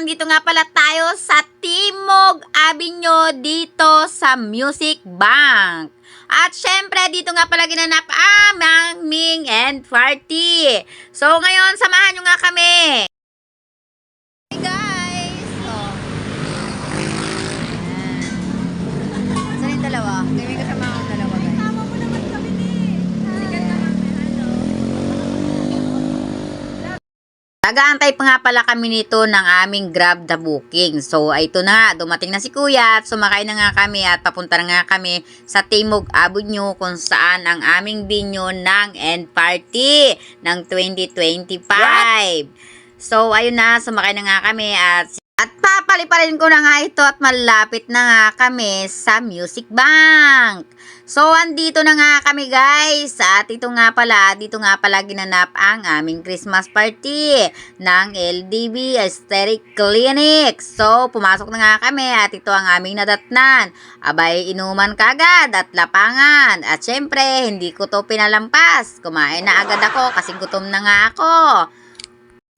nandito nga pala tayo sa Timog Avenue dito sa Music Bank. At syempre, dito nga pala ginanap ang aming end party. So, ngayon, samahan nyo nga kami. Hey guys! Oh. Saan yung dalawa? Kaya may kasama akong dalawa, guys. Tama mo naman kami ni. Sikat na kami, ano? Nag-aantay pa nga pala kami nito ng aming Grab the Booking. So, ito na nga, dumating na si Kuya at sumakay na nga kami at papunta na nga kami sa Timog Avenue kung saan ang aming venue ng end party ng 2025. What? So, ayun na, sumakay na nga kami at papaliparin ko na nga ito at malapit na nga kami sa Music Bank. So, andito na nga kami guys. At ito nga pala, dito nga pala ginanap ang aming Christmas party ng LDB Aesthetic Clinic. So, pumasok na nga kami at ito ang aming nadatnan. Abay, inuman kagad at lapangan. At syempre, hindi ko to pinalampas. Kumain na agad ako kasi gutom na nga ako.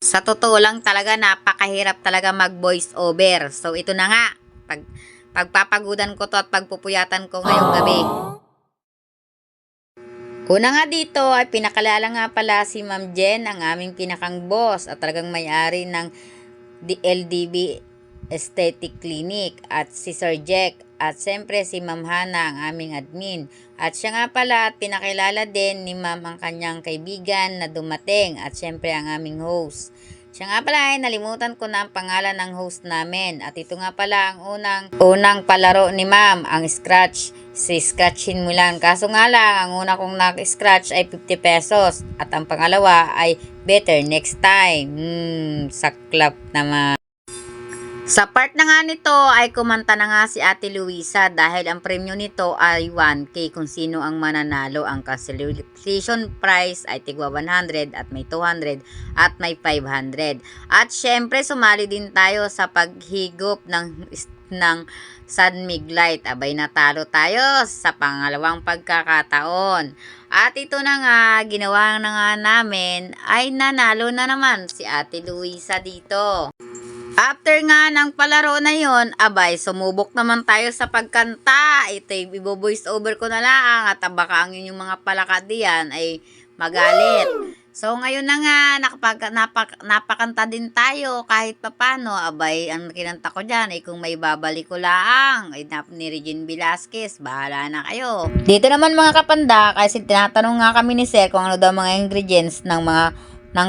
Sa totoo lang talaga, napakahirap talaga mag voice over. So, ito na nga. Pagpapagudan ko to at pagpupuyatan ko ngayong gabi. Una nga dito ay pinakalala nga pala si Ma'am Jen, ang aming pinakang boss at talagang may-ari ng LDB Aesthetic Clinic, at si Sir Jack at siyempre si Ma'am Hana, ang aming admin. At siya nga pala at pinakilala din ni Ma'am ang kanyang kaibigan na dumating at siyempre ang aming host. Siya nga pala ay nalimutan ko na ang pangalan ng host namin. At ito nga pala ang unang palaro ni Ma'am, ang scratch. Scratchin mo lang. Kaso nga lang, ang una kong nag-scratch ay 50 pesos. At ang pangalawa ay better next time. Saklap naman. Sa part na nga nito ay kumanta na nga si Ate Luisa dahil ang premyo nito ay 1K kung sino ang mananalo. Ang cancellation price ay tigwa 100 at may 200 at may 500. At syempre sumali din tayo sa paghigop ng San Miglite. Abay, natalo tayo sa pangalawang pagkakataon. At ito na nga, ginawa na nga namin ay nanalo na naman si Ate Luisa dito. After nga ng palaro na yon, abay, sumubok naman tayo sa pagkanta. Ito, i-voice over ko na lang at baka ang inyong mga palakad diyan ay magalit. Woo! So, ngayon na nga, napakanta din tayo kahit papano. Abay, ang kinanta ko dyan ay kung may babalik ko lang. Ay, ni Regine Velasquez, bahala na kayo. Dito naman mga kapanda, kasi tinatanong nga kami ni Sir kung ano daw mga ingredients ng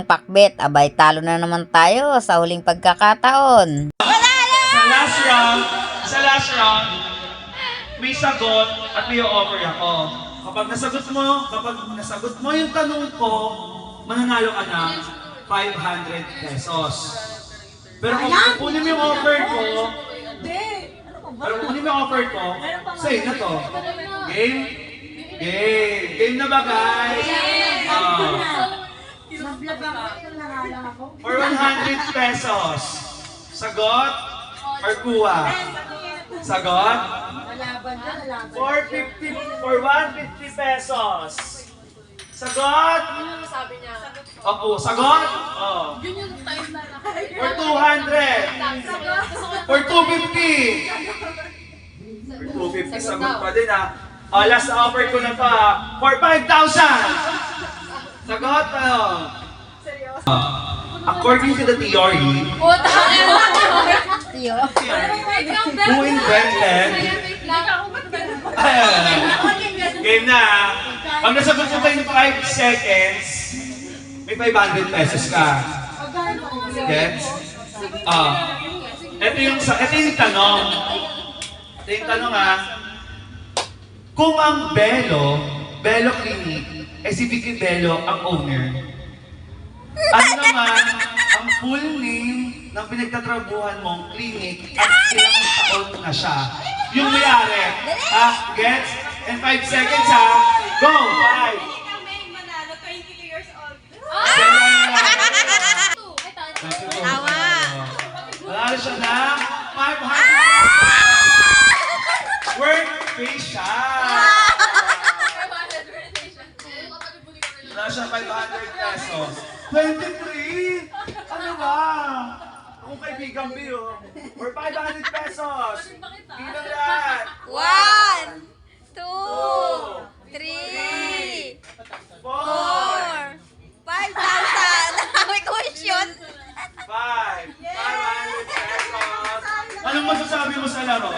pakbet. Abay, talo na naman tayo sa huling pagkakataon. Sa last round, may sagot at may offer ako. Kapag nasagot mo yung tanong ko, mananalo ka ng 500 pesos. Pero kung kukunin mo yung offer ko, sa'yo na to. Game? Game na ba guys? For 100 pesos. Sagot or kuha? Sagot? For 150 pesos. Sagot? Sabi niya. Opo, sagot? Oh. Yun yung time na For 200. For 250. For 250, sagot pa din ha. Oh, last offer ko na to ha. For 5,000. Sagot? According to the theory, who invented... Game na ha. Pag nasagot mo tayo ng 5 seconds, may 500 pesos ka. Gets? Ito yung tanong. Ito yung tanong ha. Kung ang Bello Clinic, si Vicky Bello ang owner, ano naman ang full name ng pinagtatrabuhan mong clinic at ilang taon na siya? Yung may-ari. Gets? And 5 seconds ha. Go! 5! Manalo, 22 years old. Tawa. Manalo siya na 500 work facial. Wala siya 500 pesos. 23! Ano ba? Kung kaibigan kaibigan Bill for 500 pesos. Bilang lahat. 1, 2, 3, 4, 5,000. May commission. 500 pesos. Anong masasabi mo sa laro?